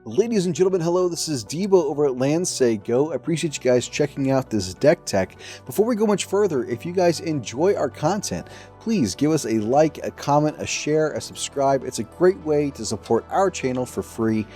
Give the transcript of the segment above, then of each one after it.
Ladies and gentlemen, hello, this is Debo over at Land Say Go. I appreciate you guys checking out this deck tech. Before we go much further, if you guys enjoy our content, please give us a like, a comment, a share, a subscribe. It's a great way to support our channel for free,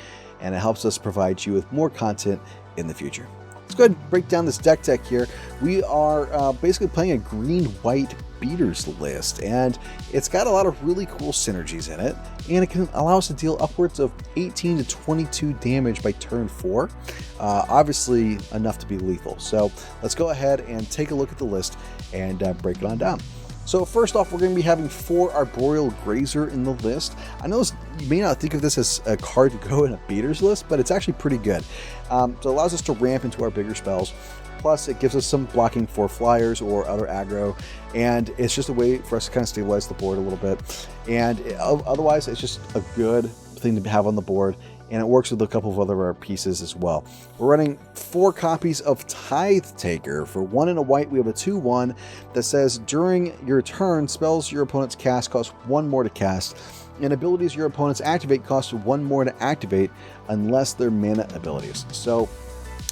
and it helps us provide you with more content in the future. Let's go ahead and break down this deck tech here. We are basically playing a green-white beaters list, and it's got a lot of really cool synergies in it, and it can allow us to deal upwards of 18 to 22 damage by turn 4. Obviously enough to be lethal. So let's go ahead and take a look at the list and break it on down. So first off, we're going to be having 4 Arboreal Grazer in the list. I know you may not think of this as a card to go in a beaters list, but it's actually pretty good. So it allows us to ramp into our bigger spells. Plus, it gives us some blocking for flyers or other aggro, and it's just a way for us to kind of stabilize the board a little bit. And otherwise, it's just a good thing to have on the board, and it works with a couple of other pieces as well. We're running 4 copies of Tithe Taker. For 1 and a white, we have a 2/1 that says, during your turn, spells your opponents cast cost 1 more to cast, and abilities your opponents activate cost 1 more to activate unless they're mana abilities. So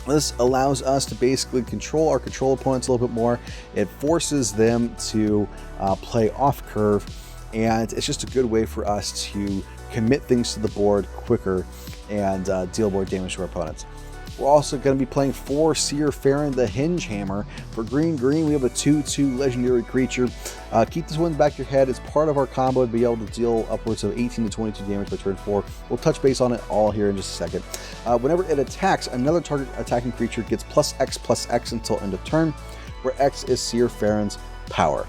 this allows us to basically control our control opponents a little bit more. It forces them to play off curve, and it's just a good way for us to commit things to the board quicker and deal more damage to our opponents. We're also going to be playing 4 Syr Faren, the Hengehammer. For green, we have a 2/2 legendary creature. Keep this one in the back of your head. It's part of our combo to be able to deal upwards of 18 to 22 damage by turn 4. We'll touch base on it all here in just a second. Whenever it attacks, another target attacking creature gets +X/+X until end of turn, where X is Syr Faren's power.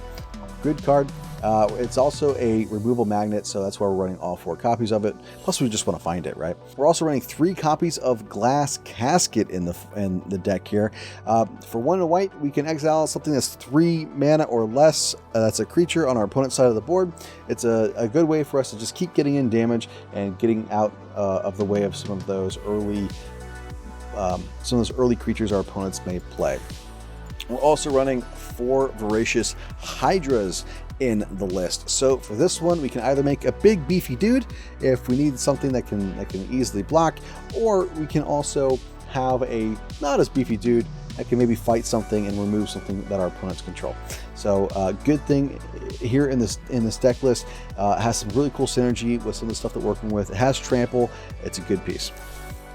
Good card. It's also a removal magnet, so that's why we're running all 4 copies of it. Plus, we just want to find it, right? We're also running 3 copies of Glass Casket in the deck here. For 1 and a white, we can exile something that's 3 mana or less. That's a creature on our opponent's side of the board. It's a good way for us to just keep getting in damage and getting out of the way of some of those early creatures our opponents may play. We're also running 4 Voracious Hydras in the list. So for this one, we can either make a big beefy dude if we need something that can easily block, or we can also have a not as beefy dude that can maybe fight something and remove something that our opponents control. So good thing here in this deck list. Has some really cool synergy with some of the stuff that we're working with. It has trample. It's a good piece.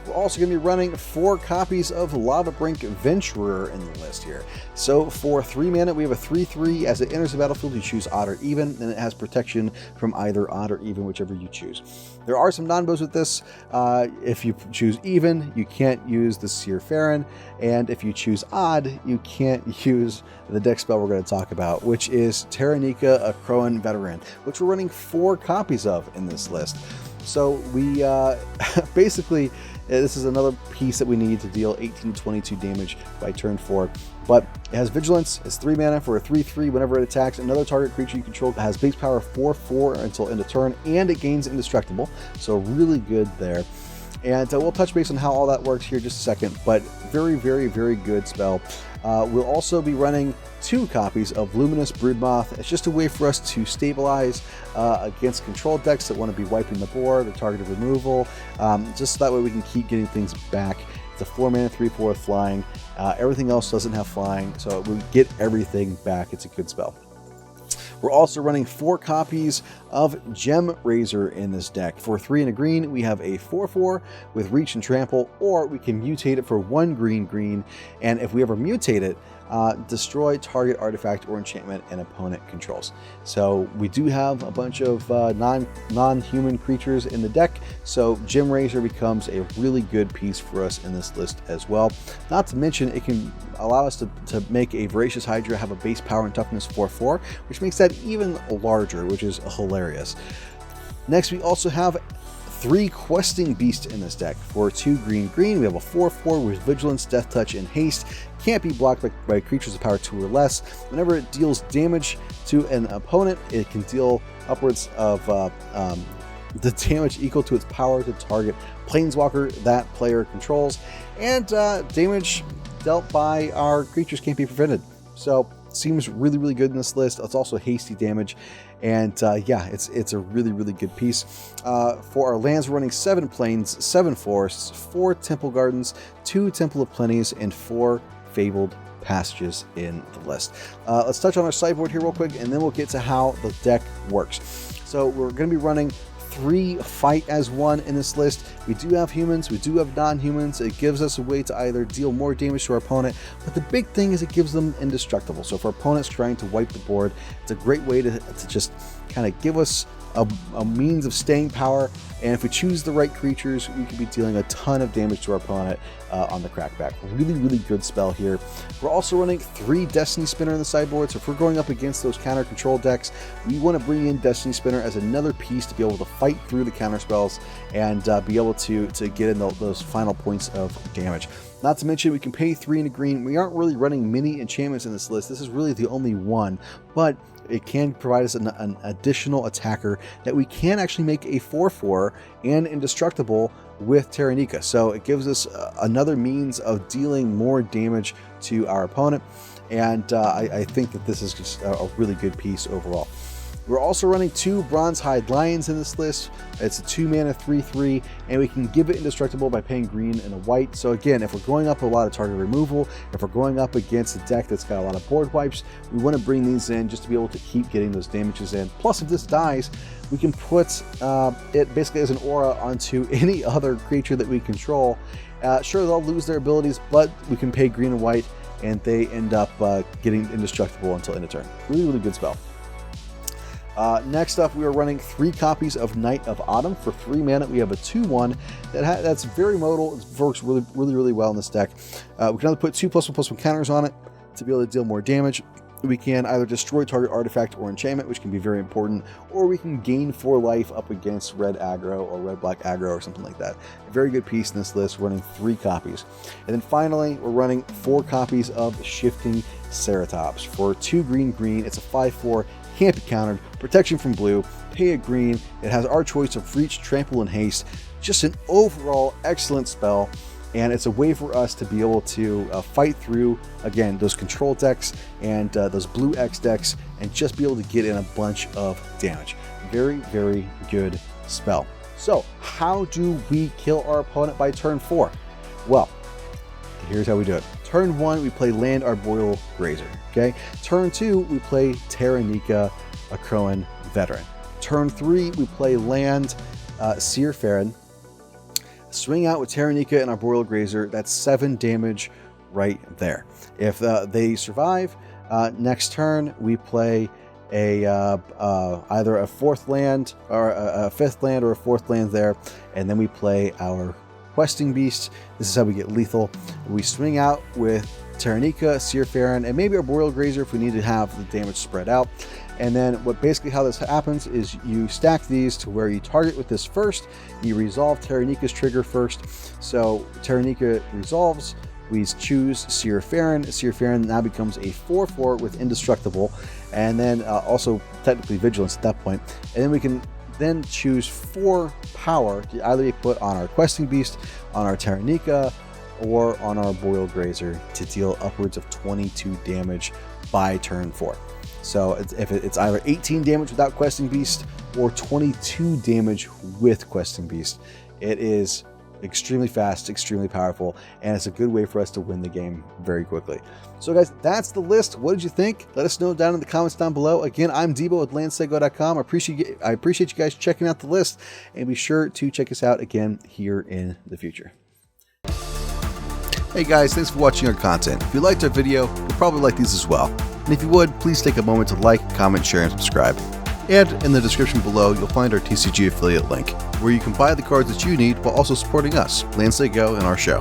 We're also going to be running 4 copies of Lavabrink Venturer in the list here. So for 3 mana, we have a 3/3. As it enters the battlefield, you choose odd or even, and it has protection from either odd or even, whichever you choose. There are some non-bows with this. If you choose even, you can't use the Seer Farren, and if you choose odd, you can't use the deck spell we're going to talk about, which is Taranika, Akroan Veteran, which we're running 4 copies of in this list. So we basically, this is another piece that we need to deal 18 to 22 damage by turn 4. But it has Vigilance, it's 3 mana for a 3/3. Whenever it attacks, another target creature you control has base power 4/4 until end of turn, and it gains Indestructible. So really good there. And we'll touch base on how all that works here in just a second, but very, very, very good spell. We'll also be running 2 copies of Luminous Broodmoth. It's just a way for us to stabilize against control decks that want to be wiping the board or targeted removal, just so that way we can keep getting things back. It's a 4 mana 3/4 flying. Everything else doesn't have flying, so we get everything back. It's a good spell. We're also running 4 copies of Gemrazer in this deck. For 3 and a green, we have a 4/4 with Reach and Trample, or we can mutate it for 1 green, and if we ever mutate it, destroy target artifact or enchantment an opponent controls. So we do have a bunch of non-human creatures in the deck, so Gemrazer becomes a really good piece for us in this list as well. Not to mention, it can allow us to make a Voracious Hydra have a base power and toughness 4/4, which makes that even larger, which is hilarious. Next, we also have 3 Questing Beasts in this deck. For 2 green, we have a 4/4 with Vigilance, Death Touch, and Haste. Can't be blocked by creatures of power 2 or less. Whenever it deals damage to an opponent, it can deal upwards of the damage equal to its power to target planeswalker that player controls, and damage dealt by our creatures can't be prevented. So seems really, really good in this list. It's also hasty damage, and yeah, it's a really, really good piece. For our lands, we're running 7 plains, 7 forests, 4 temple gardens, 2 temple of plenties, and 4 fabled passages in the list. Let's touch on our sideboard here real quick, and then we'll get to how the deck works. So we're going to be running 3 fight as 1 in this list. We do have humans, we do have non-humans. It gives us a way to either deal more damage to our opponent, but the big thing is it gives them indestructible. So if our opponent's trying to wipe the board, it's a great way to just kind of give us a means of staying power, and if we choose the right creatures, we could be dealing a ton of damage to our opponent on the crackback. Really, really good spell here. We're also running 3 Destiny Spinner in the sideboard, so if we're going up against those counter control decks, we want to bring in Destiny Spinner as another piece to be able to fight through the counter spells and be able to get in those final points of damage. Not to mention, we can pay 3 in a green. We aren't really running many enchantments in this list. This is really the only one, but it can provide us an additional attacker that we can actually make a 4/4 and indestructible with Taranika. So it gives us another means of dealing more damage to our opponent, and I think that this is just a really good piece overall. We're also running 2 Bronzehide Lions in this list. It's a 2 mana 3/3, and we can give it indestructible by paying green and a white. So again, if we're going up a lot of target removal, if we're going up against a deck that's got a lot of board wipes, we want to bring these in just to be able to keep getting those damages in. Plus, if this dies, we can put it basically as an aura onto any other creature that we control. Sure, they'll lose their abilities, but we can pay green and white, and they end up getting indestructible until end of turn. Really, really good spell. Next up, we are running 3 copies of Knight of Autumn for 3 mana. We have a 2/1 that's very modal. It works really, really, really well in this deck. We can either put 2+1/+1 counters on it to be able to deal more damage. We can either destroy target artifact or enchantment, which can be very important, or we can gain 4 life up against red aggro or red-black aggro or something like that. A very good piece in this list, running 3 copies. And then finally, we're running 4 copies of Shifting Ceratops for 2 green. It's a 5/4. Can't be countered, protection from blue, pay a green. It has our choice of reach, trample, and haste. Just an overall excellent spell, and it's a way for us to be able to fight through, again, those control decks and those blue X decks, and just be able to get in a bunch of damage. Very, very good spell. So how do we kill our opponent by turn 4? Well, here's how we do it. Turn 1, we play land Arboreal Grazer. Okay. Turn 2, we play Taranika, Akroan Veteran. Turn 3, we play land Syr Faren. Swing out with Taranika and Arboreal Grazer. That's 7 damage right there. If they survive, next turn we play either a 4th land or a 5th land or a 4th land there, and then we play our Questing Beast. This is how we get lethal. We swing out with Taranika, Syr Faren, and maybe Arboreal Grazer if we need to have the damage spread out. And then how this happens is you stack these to where you target with this first, you resolve Taranika's trigger first. So Taranika resolves, we choose Syr Faren. Syr Faren now becomes a 4/4 with indestructible, and then also technically vigilance at that point. And then we can then choose 4 power to either be put on our Questing Beast, on our Taranika, or on our Arboreal Grazer to deal upwards of 22 damage by turn 4. So it's either 18 damage without Questing Beast or 22 damage with Questing Beast. It is extremely fast, extremely powerful, and it's a good way for us to win the game very quickly. So guys, that's the list. What did you think? Let us know down in the comments down below. Again, I'm Debo with landsego.com. I appreciate you guys checking out the list, and be sure to check us out again here in the future. Hey guys, thanks for watching our content. If you liked our video, you'll probably like these as well. And if you would, please take a moment to like, comment, share, and subscribe. And in the description below, you'll find our TCG affiliate link, where you can buy the cards that you need while also supporting us, Landsego, and our show.